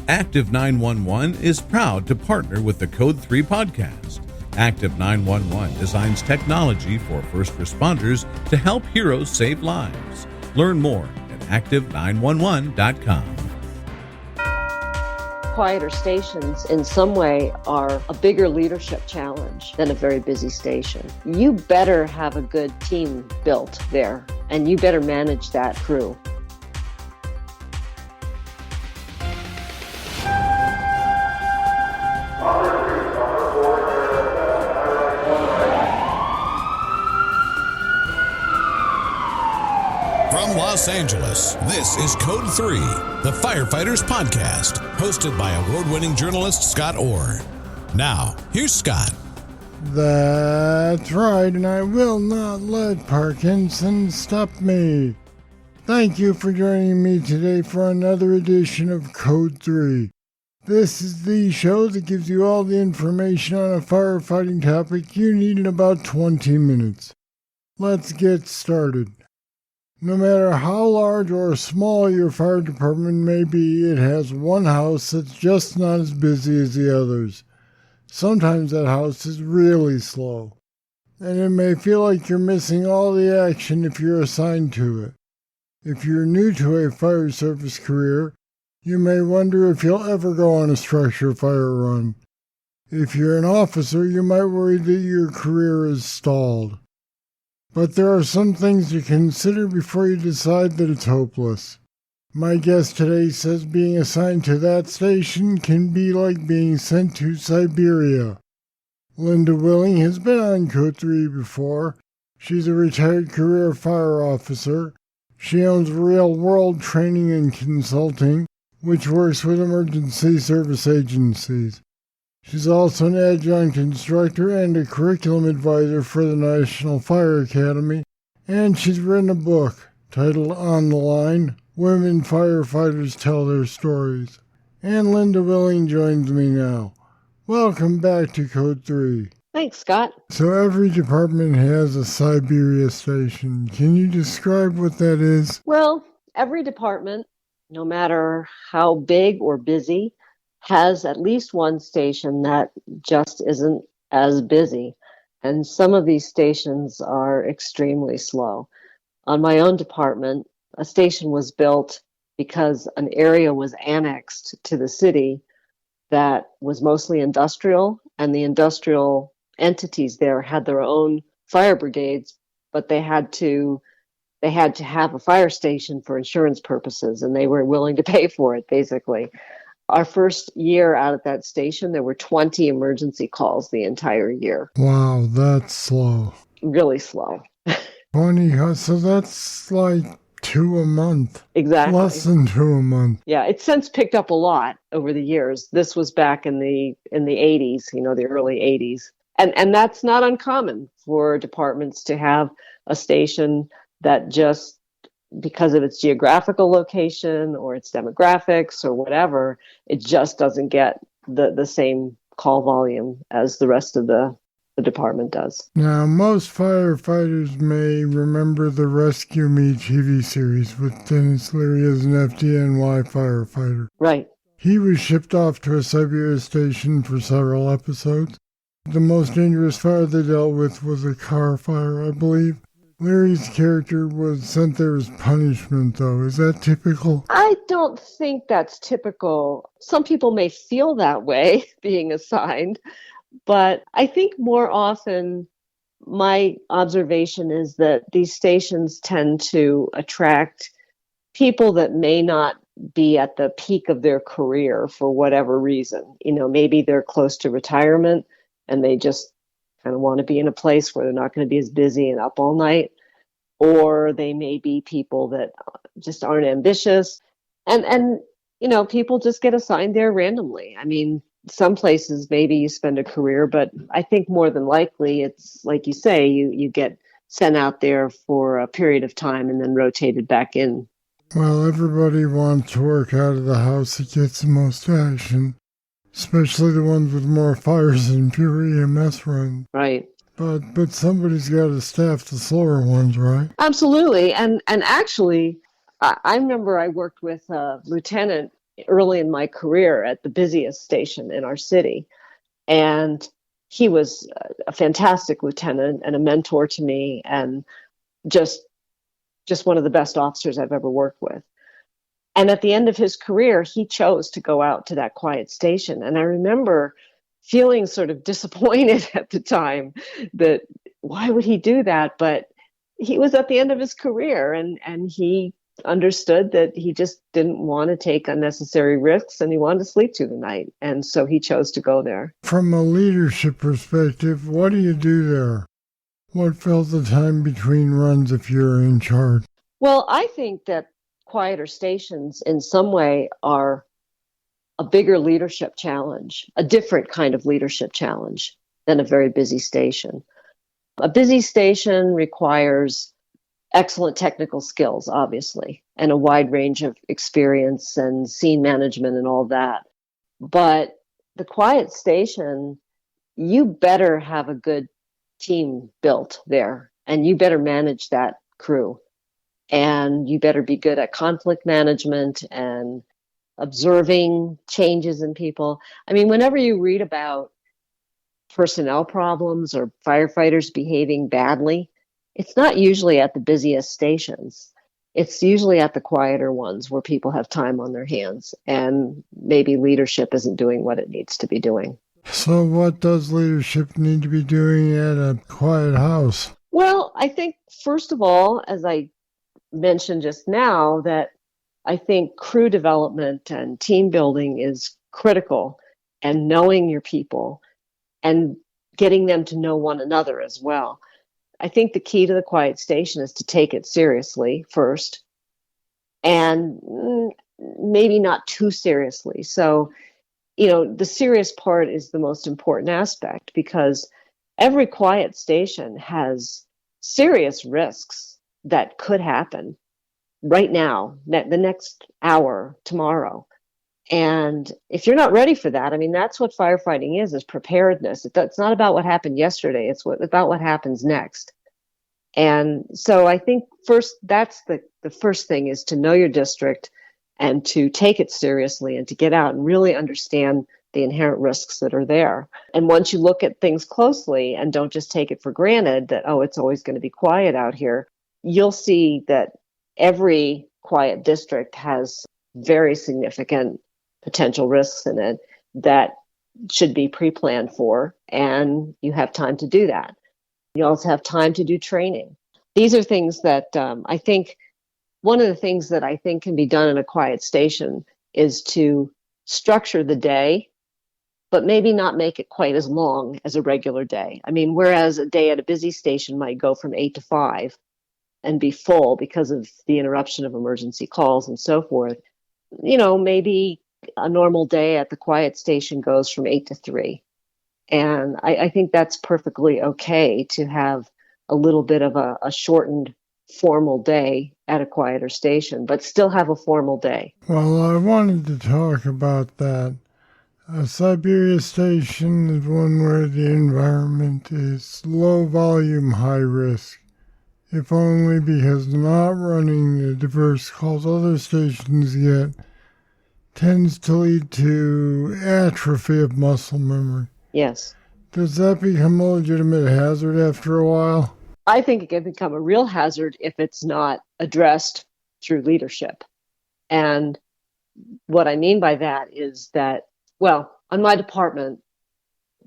Active 911 is proud to partner with the Code 3 podcast. Active 911 designs technology for first responders to help heroes save lives. Learn more at active911.com. Quieter stations in some way are a bigger leadership challenge than a very busy station. You better have a good team built there, and you better manage that crew. From Los Angeles, this is Code 3, the Firefighters Podcast, hosted by award-winning journalist Scott Orr. Now, here's Scott. That's right, and I will not let Parkinson stop me. Thank you for joining me today for another edition of Code 3. This is the show that gives you all the information on a firefighting topic you need in about 20 minutes. Let's get started. No matter how large or small your fire department may be, it has one house that's just not as busy as the others. Sometimes that house is really slow, and it may feel like you're missing all the action if you're assigned to it. If you're new to a fire service career, you may wonder if you'll ever go on a structure fire run. If you're an officer, you might worry that your career is stalled. But there are some things to consider before you decide that it's hopeless. My guest today says being assigned to that station can be like being sent to Siberia. Linda Willing has been on Code 3 before. She's a retired career fire officer. She owns RealWorld Training and Consulting, which works with emergency service agencies. She's also an adjunct instructor and a curriculum advisor for the National Fire Academy, and she's written a book titled On the Line, Women Firefighters Tell Their Stories. And Linda Willing joins me now. Welcome back to Code 3. Thanks, Scott. So every department has a Siberia station. Can you describe what that is? Well, every department, no matter how big or busy, has at least one station that just isn't as busy. And some of these stations are extremely slow. On my own department, a station was built because an area was annexed to the city that was mostly industrial, and the industrial entities there had their own fire brigades, but they had to have a fire station for insurance purposes, and they were willing to pay for it, basically. Our first year out at that station, there were 20 emergency calls the entire year. Wow, that's slow. Really slow. 20, so that's like 2 a month. Exactly. Less than 2 a month. Yeah, it's since picked up a lot over the years. This was back in the 80s, the early 80s. And that's not uncommon for departments to have a station that just, because of its geographical location or its demographics or whatever, it just doesn't get the same call volume as the rest of the department does. Now, most firefighters may remember the Rescue Me TV series with Dennis Leary as an FDNY firefighter. Right. He was shipped off to a Siberia station for several episodes. The most dangerous fire they dealt with was a car fire, I believe. Leary's character was sent there as punishment, though. Is that typical? I don't think that's typical. Some people may feel that way being assigned, but I think more often my observation is that these stations tend to attract people that may not be at the peak of their career for whatever reason. Maybe they're close to retirement and they just kind of want to be in a place where they're not going to be as busy and up all night, or they may be people that just aren't ambitious, and people just get assigned there randomly. I mean, some places maybe you spend a career, but I think more than likely it's like you say, you get sent out there for a period of time and then rotated back in. Well, everybody wants to work out of the house that gets the most action, especially the ones with more fires and fewer EMS runs. Right. But somebody's got to staff the slower ones, right? Absolutely. And actually, I remember I worked with a lieutenant early in my career at the busiest station in our city. And he was a fantastic lieutenant and a mentor to me, and just one of the best officers I've ever worked with. And at the end of his career, he chose to go out to that quiet station. And I remember feeling sort of disappointed at the time that why would he do that? But he was at the end of his career, and he understood that he just didn't want to take unnecessary risks, and he wanted to sleep through the night. And so he chose to go there. From a leadership perspective, what do you do there? What fills the time between runs if you're in charge? Well, I think that quieter stations in some way are a bigger leadership challenge, a different kind of leadership challenge than a very busy station. A busy station requires excellent technical skills, obviously, and a wide range of experience and scene management and all that. But the quiet station, you better have a good team built there, and you better manage that crew. And you better be good at conflict management and observing changes in people. I mean, whenever you read about personnel problems or firefighters behaving badly, it's not usually at the busiest stations. It's usually at the quieter ones where people have time on their hands and maybe leadership isn't doing what it needs to be doing. So what does leadership need to be doing at a quiet house? Well, I think, first of all, as I mentioned just now, that I think crew development and team building is critical, and knowing your people and getting them to know one another as well. I think the key to the quiet station is to take it seriously first, and maybe not too seriously. So, the serious part is the most important aspect, because every quiet station has serious risks that could happen right now, the next hour, tomorrow. And if you're not ready for that, I mean, that's what firefighting is preparedness. It's not about what happened yesterday. It's about what happens next. And so I think first, that's the first thing, is to know your district and to take it seriously and to get out and really understand the inherent risks that are there. And once you look at things closely and don't just take it for granted that, oh, it's always going to be quiet out here, you'll see that every quiet district has very significant potential risks in it that should be pre-planned for, and you have time to do that. You also have time to do training. These are things that I think, one of the things that I think can be done in a quiet station is to structure the day, but maybe not make it quite as long as a regular day. I mean, whereas a day at a busy station might go from 8 to 5 and be full because of the interruption of emergency calls and so forth, maybe a normal day at the quiet station goes from 8 to 3. And I think that's perfectly okay to have a little bit of a shortened formal day at a quieter station, but still have a formal day. Well, I wanted to talk about that. A Siberia station is one where the environment is low volume, high risk, if only because not running the diverse calls other stations get tends to lead to atrophy of muscle memory. Yes. Does that become a legitimate hazard after a while? I think it can become a real hazard if it's not addressed through leadership. And what I mean by that is that, well, on my department,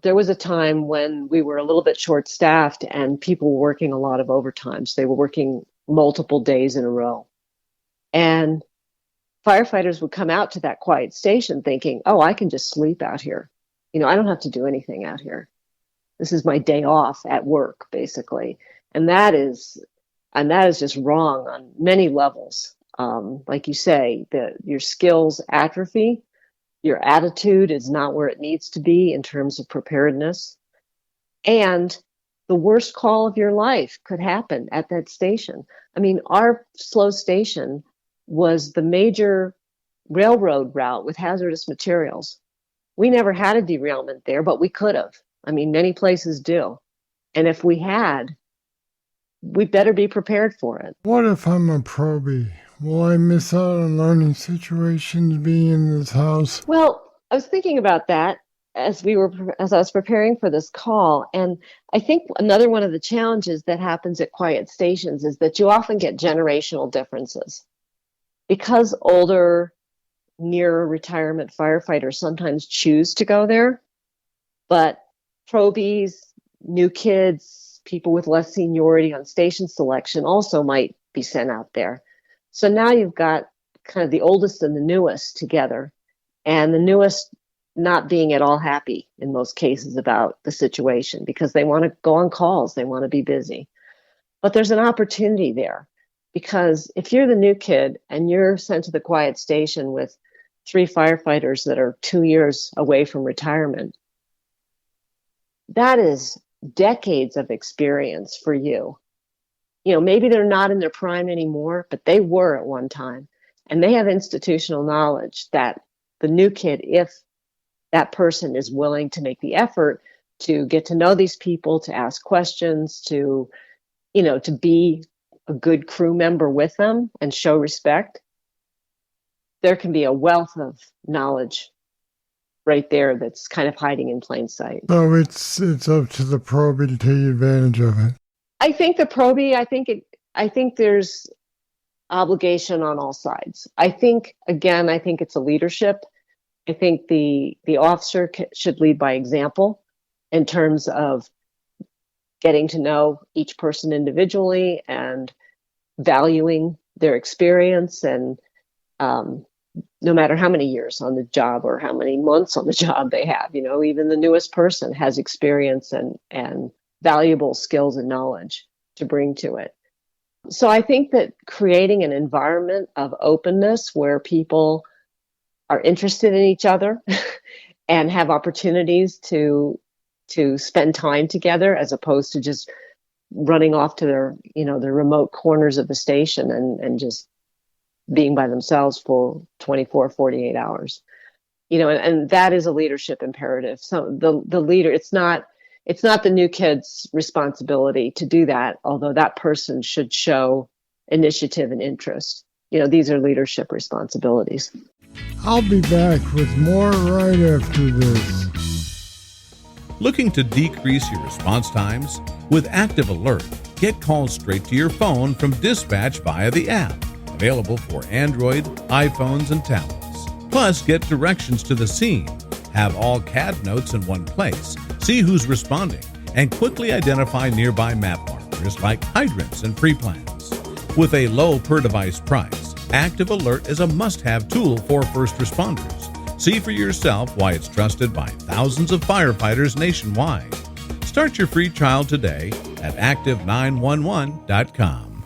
there was a time when we were a little bit short-staffed and people were working a lot of overtime. So they were working multiple days in a row. And firefighters would come out to that quiet station thinking, oh, I can just sleep out here. I don't have to do anything out here. This is my day off at work, basically. And that is just wrong on many levels. Like you say, your skills atrophy, your attitude is not where it needs to be in terms of preparedness. And the worst call of your life could happen at that station. I mean, our slow station was the major railroad route with hazardous materials. We never had a derailment there, but we could have. I mean, many places do. And if we had, we better be prepared for it. What if I'm a probie? Will I miss out on learning situations being in this house? Well, I was thinking about that as I was preparing for this call, and I think another one of the challenges that happens at quiet stations is that you often get generational differences. Because older, near retirement firefighters sometimes choose to go there, but probies, new kids, people with less seniority on station selection also might be sent out there. So now you've got kind of the oldest and the newest together, and the newest not being at all happy in most cases about the situation because they want to go on calls, they want to be busy. But there's an opportunity there, because if you're the new kid and you're sent to the quiet station with 3 firefighters that are 2 years away from retirement, that is decades of experience for you. Maybe they're not in their prime anymore, but they were at one time. And they have institutional knowledge that the new kid, if that person is willing to make the effort to get to know these people, to ask questions, to be a good crew member with them and show respect, there can be a wealth of knowledge right there that's kind of hiding in plain sight. So it's up to the probie to take advantage of it. I think the probie, I think there's obligation on all sides. I think it's a leadership. I think the officer should lead by example in terms of getting to know each person individually and valuing their experience, and no matter how many years on the job or how many months on the job they have, even the newest person has experience and valuable skills and knowledge to bring to it. So I think that creating an environment of openness where people are interested in each other and have opportunities to spend time together, as opposed to just running off to their remote corners of the station and just being by themselves for 24, 48 hours. And that is a leadership imperative. So the leader, it's not the new kid's responsibility to do that, although that person should show initiative and interest. These are leadership responsibilities. I'll be back with more right after this. Looking to decrease your response times? With Active Alert, get calls straight to your phone from dispatch via the app, available for Android, iPhones, and tablets. Plus, get directions to the scene, have all CAD notes in one place, see who's responding, and quickly identify nearby map markers like hydrants and pre-plans. With a low per-device price, Active Alert is a must-have tool for first responders. See for yourself why it's trusted by thousands of firefighters nationwide. Start your free trial today at active911.com.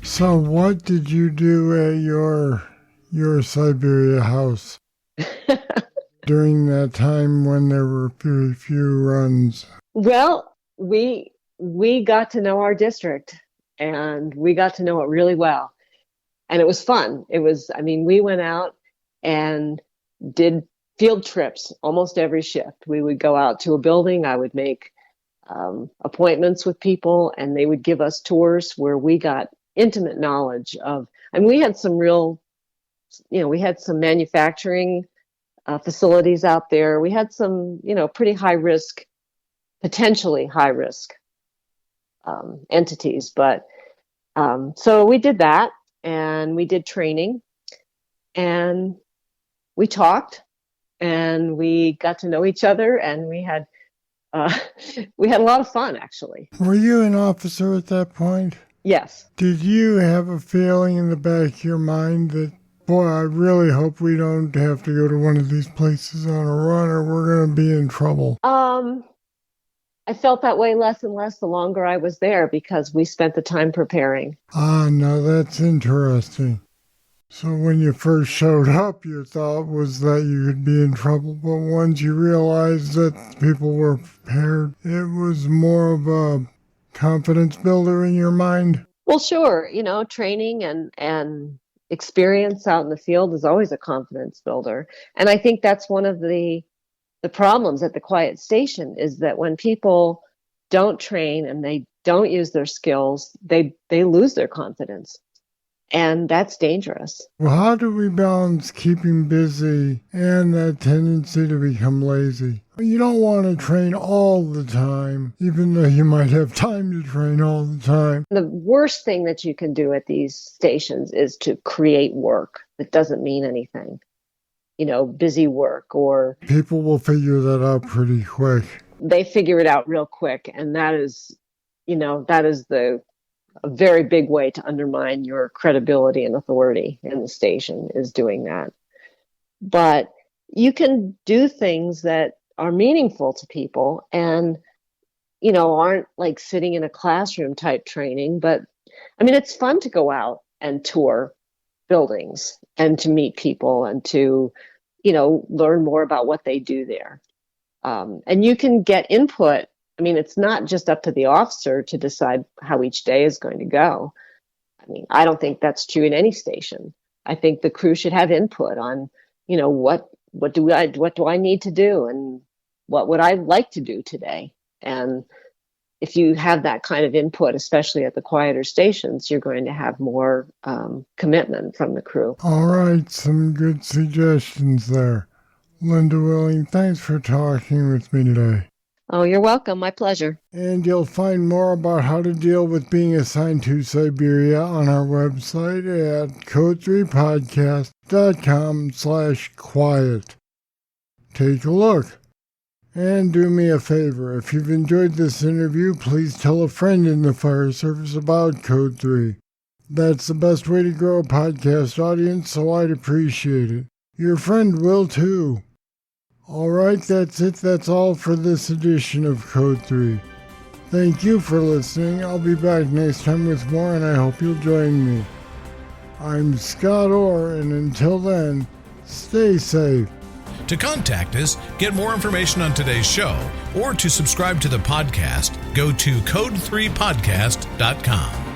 So what did you do at your Siberia house during that time when there were few runs? Well, we got to know our district, and we got to know it really well. And it was fun. We went out and did field trips almost every shift. We would go out to a building. I would make appointments with people, and they would give us tours where we got intimate knowledge of, we had some we had some manufacturing facilities out there. We had some, pretty potentially high risk entities. But so we did that, and we did training, and we talked, and we got to know each other, and we had a lot of fun, actually. Were you an officer at that point? Yes. Did you have a feeling in the back of your mind that, boy, I really hope we don't have to go to one of these places on a run, or we're going to be in trouble? I felt that way less and less the longer I was there, because we spent the time preparing. Now that's interesting. So when you first showed up, your thought was that you could be in trouble, but once you realized that people were prepared, it was more of a confidence builder in your mind? Well, sure. Training and experience out in the field is always a confidence builder. And I think that's one of the problems at the quiet station, is that when people don't train and they don't use their skills, they lose their confidence. And that's dangerous. Well, how do we balance keeping busy and that tendency to become lazy? You don't want to train all the time, even though you might have time to train all the time. The worst thing that you can do at these stations is to create work that doesn't mean anything. Busy work, or people will figure that out pretty quick. They figure it out real quick. And that is a very big way to undermine your credibility and authority in the station, is doing that. But you can do things that are meaningful to people and, aren't like sitting in a classroom type training. But it's fun to go out and tour buildings and to meet people and to, learn more about what they do there. And you can get input. It's not just up to the officer to decide how each day is going to go. I don't think that's true in any station. I think the crew should have input on, what do I need to do and what would I like to do today? And if you have that kind of input, especially at the quieter stations, you're going to have more commitment from the crew. All right, some good suggestions there. Linda Willing, thanks for talking with me today. Oh, you're welcome. My pleasure. And you'll find more about how to deal with being assigned to Siberia on our website at code3podcast.com/quiet. Take a look. And do me a favor, if you've enjoyed this interview, please tell a friend in the fire service about Code 3. That's the best way to grow a podcast audience, so I'd appreciate it. Your friend will too. All right, that's it. That's all for this edition of Code 3. Thank you for listening. I'll be back next time with more, and I hope you'll join me. I'm Scott Orr, and until then, stay safe. To contact us, get more information on today's show, or to subscribe to the podcast, go to code3podcast.com.